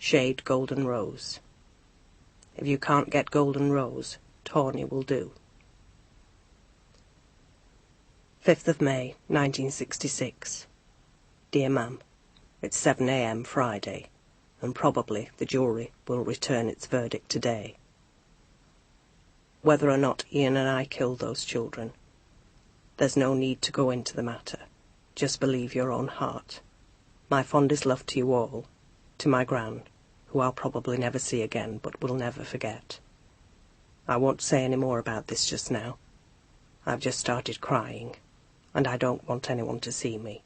shade golden rose. If you can't get golden rose, tawny will do. 5th of May, 1966. Dear Ma'am, it's 7 a.m. Friday, and probably the jury will return its verdict today. Whether or not Ian and I killed those children, there's no need to go into the matter. Just believe your own heart. My fondest love to you all, to my gran, who I'll probably never see again but will never forget. I won't say any more about this just now. I've just started crying, and I don't want anyone to see me.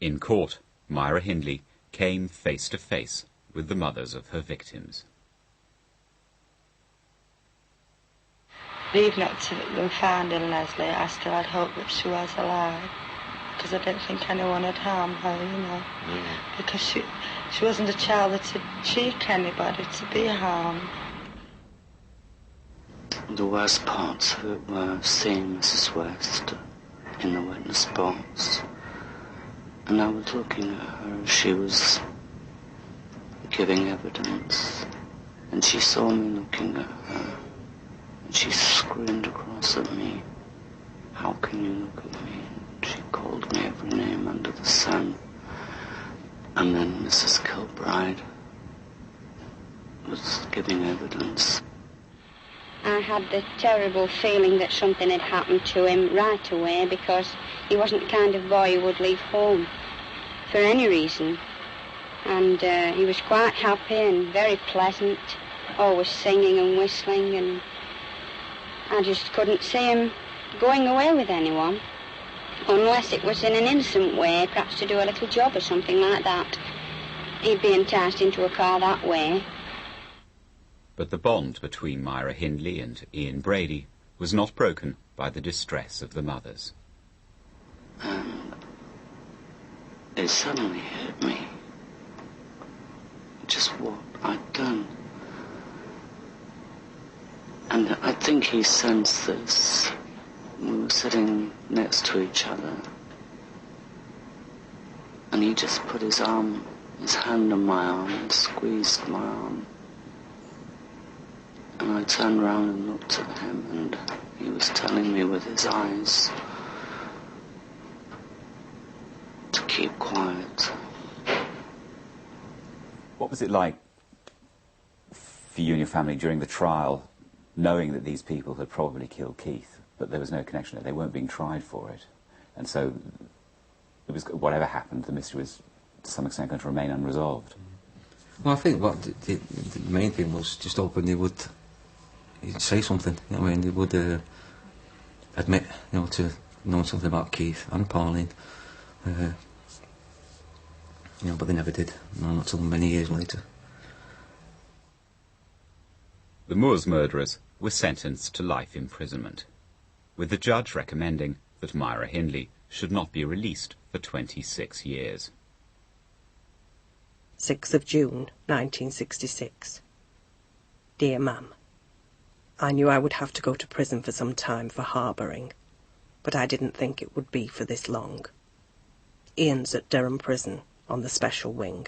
In court, Myra Hindley came face to face with the mothers of her victims. Even after them finding Leslie, I still had hope that she was alive, because I didn't think anyone had harmed her, you know. Because she wasn't a child that would cheek anybody to be harmed. The worst parts of it were seeing Mrs. West in the witness box, and I was looking at her as she was giving evidence, and she saw me looking at her, and she screamed across at me, "How can you look at me?" And she called me every name under the sun. And then Mrs. Kilbride was giving evidence. I had the terrible feeling that something had happened to him right away, because he wasn't the kind of boy who would leave home for any reason. And he was quite happy and very pleasant, always singing and whistling, and I just couldn't see him going away with anyone, unless it was in an innocent way, perhaps to do a little job or something like that. He'd be enticed into a car that way. But the bond between Myra Hindley and Ian Brady was not broken by the distress of the mothers. And it suddenly hit me just what I'd done. And I think he sensed this. We were sitting next to each other, and he just put his hand on my arm and squeezed my arm. And I turned round and looked at him, and he was telling me with his eyes to keep quiet. What was it like for you and your family during the trial, knowing that these people had probably killed Keith, but there was no connection there? They weren't being tried for it, and so it was, whatever happened, the mystery was to some extent going to remain unresolved. Well, I think what the main thing was just openly he'd say something. You know what I mean? He would admit, you know, to knowing something about Keith and Pauline. You know, but they never did. No, not till many years later. The Moores murderers were sentenced to life imprisonment, with the judge recommending that Myra Hindley should not be released for 26 years. 6th of June, 1966. Dear Ma'am, I knew I would have to go to prison for some time for harbouring, but I didn't think it would be for this long. Ian's at Durham Prison on the special wing.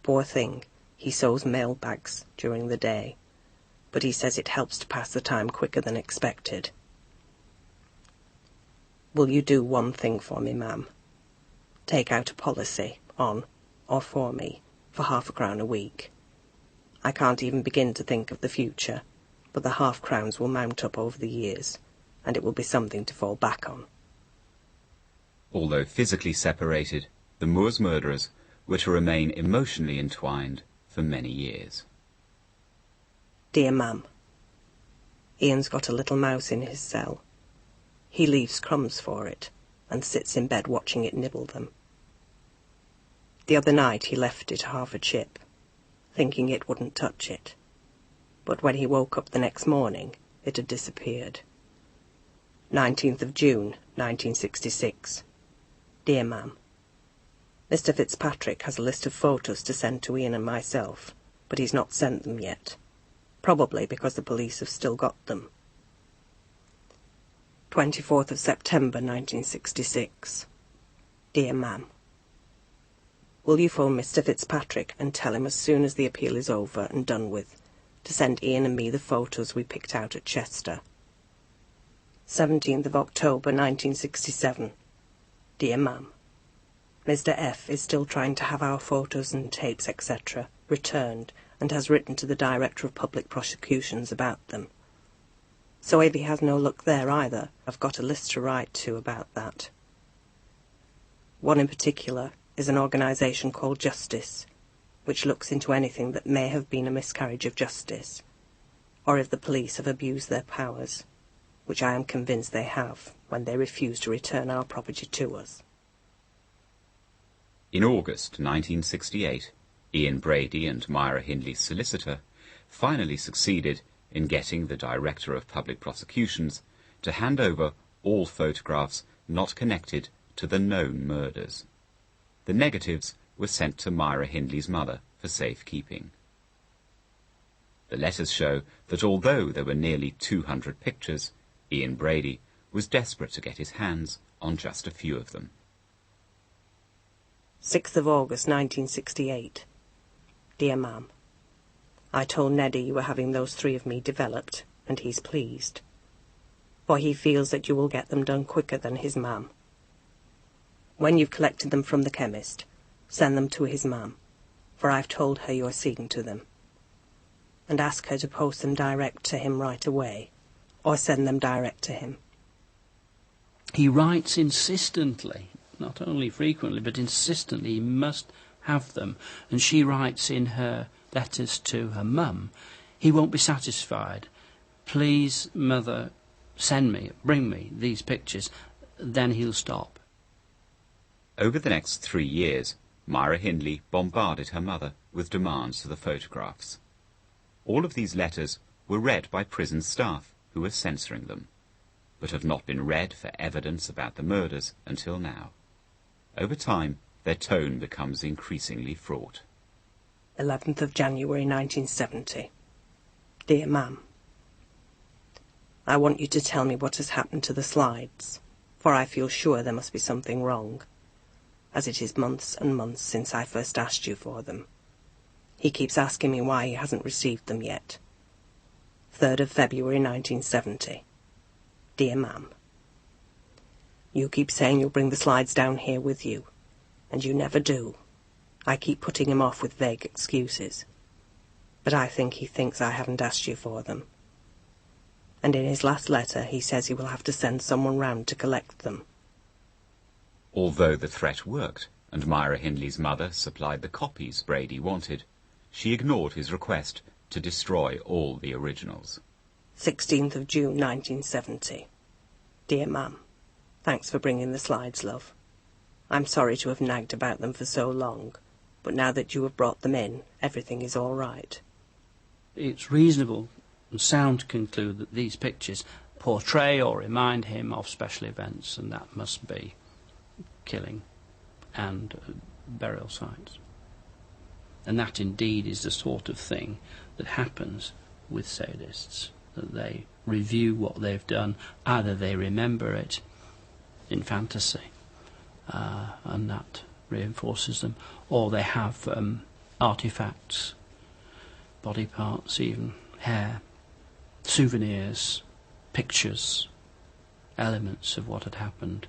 Poor thing, he sews mail bags during the day, but he says it helps to pass the time quicker than expected. Will you do one thing for me, ma'am? Take out a policy on or for me for £0.50 a week. I can't even begin to think of the future, but the £0.50 will mount up over the years, and it will be something to fall back on. Although physically separated, the Moores murderers were to remain emotionally entwined for many years. Dear Ma'am, Ian's got a little mouse in his cell. He leaves crumbs for it, and sits in bed watching it nibble them. The other night he left it half a chip, thinking it wouldn't touch it. But when he woke up the next morning, it had disappeared. 19th of June, 1966. Dear Ma'am, Mr. Fitzpatrick has a list of photos to send to Ian and myself, but he's not sent them yet, probably because the police have still got them. 24th of September, 1966. Dear Ma'am, Will you phone Mr. Fitzpatrick and tell him as soon as the appeal is over and done with, to send Ian and me the photos we picked out at Chester. 17th of October 1967. Dear Ma'am, Mr. F is still trying to have our photos and tapes, etc., returned, and has written to the Director of Public Prosecutions about them. So if he has no luck there either, I've got a list to write to about that. One in particular is an organisation called Justice, which looks into anything that may have been a miscarriage of justice, or if the police have abused their powers, which I am convinced they have when they refuse to return our property to us. In August 1968, Ian Brady and Myra Hindley's solicitor finally succeeded in getting the Director of Public Prosecutions to hand over all photographs not connected to the known murders. The negatives were sent to Myra Hindley's mother for safekeeping. The letters show that although there were nearly 200 pictures, Ian Brady was desperate to get his hands on just a few of them. 6th of August 1968. Dear Ma'am, I told Neddy you were having those 3 of me developed, and he's pleased, for he feels that you will get them done quicker than his mam. When you've collected them from the chemist, send them to his mam, for I've told her you're seeing to them, and ask her to post them direct to him right away, or send them direct to him. He writes insistently, not only frequently, but insistently, he must have them, and she writes in her letters to her mum, he won't be satisfied. Please, mother, bring me these pictures, then he'll stop. Over the next 3 years, Myra Hindley bombarded her mother with demands for the photographs. All of these letters were read by prison staff who were censoring them, but have not been read for evidence about the murders until now. Over time, their tone becomes increasingly fraught. 11th of January 1970. Dear Ma'am, I want you to tell me what has happened to the slides, for I feel sure there must be something wrong, as it is months and months since I first asked you for them. He keeps asking me why he hasn't received them yet. 3rd of February 1970. Dear Ma'am, you keep saying you'll bring the slides down here with you, and you never do. I keep putting him off with vague excuses, but I think he thinks I haven't asked you for them. And in his last letter he says he will have to send someone round to collect them. Although the threat worked, and Myra Hindley's mother supplied the copies Brady wanted, she ignored his request to destroy all the originals. 16th of June 1970. Dear Ma'am, thanks for bringing the slides, love. I'm sorry to have nagged about them for so long, but now that you have brought them in, everything is all right. It's reasonable and sound to conclude that these pictures portray or remind him of special events, and that must be killing and burial sites. And that indeed is the sort of thing that happens with sadists, that they review what they've done, either they remember it in fantasy, and that reinforces them, or they have artifacts, body parts, even hair, souvenirs, pictures, elements of what had happened,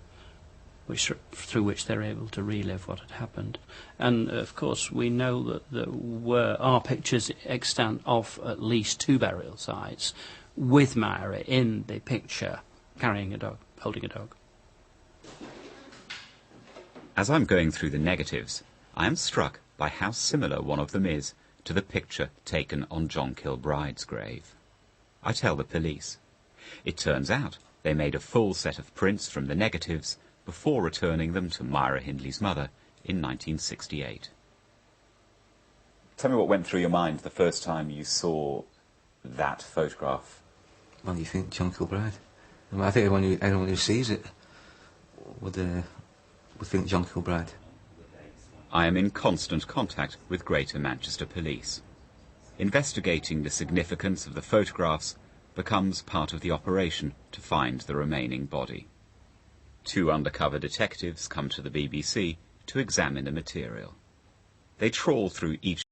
through which they're able to relive what had happened. And of course we know that there are pictures extant of at least 2 burial sites, with Myra in the picture carrying a dog, holding a dog. As I'm going through the negatives, I am struck by how similar one of them is to the picture taken on John Kilbride's grave. I tell the police. It turns out they made a full set of prints from the negatives before returning them to Myra Hindley's mother in 1968. Tell me what went through your mind the first time you saw that photograph. Well, you think John Kilbride. I mean, I think anyone who sees it would think John Kilbride. I am in constant contact with Greater Manchester Police. Investigating the significance of the photographs becomes part of the operation to find the remaining body. 2 undercover detectives come to the BBC to examine the material. They trawl through each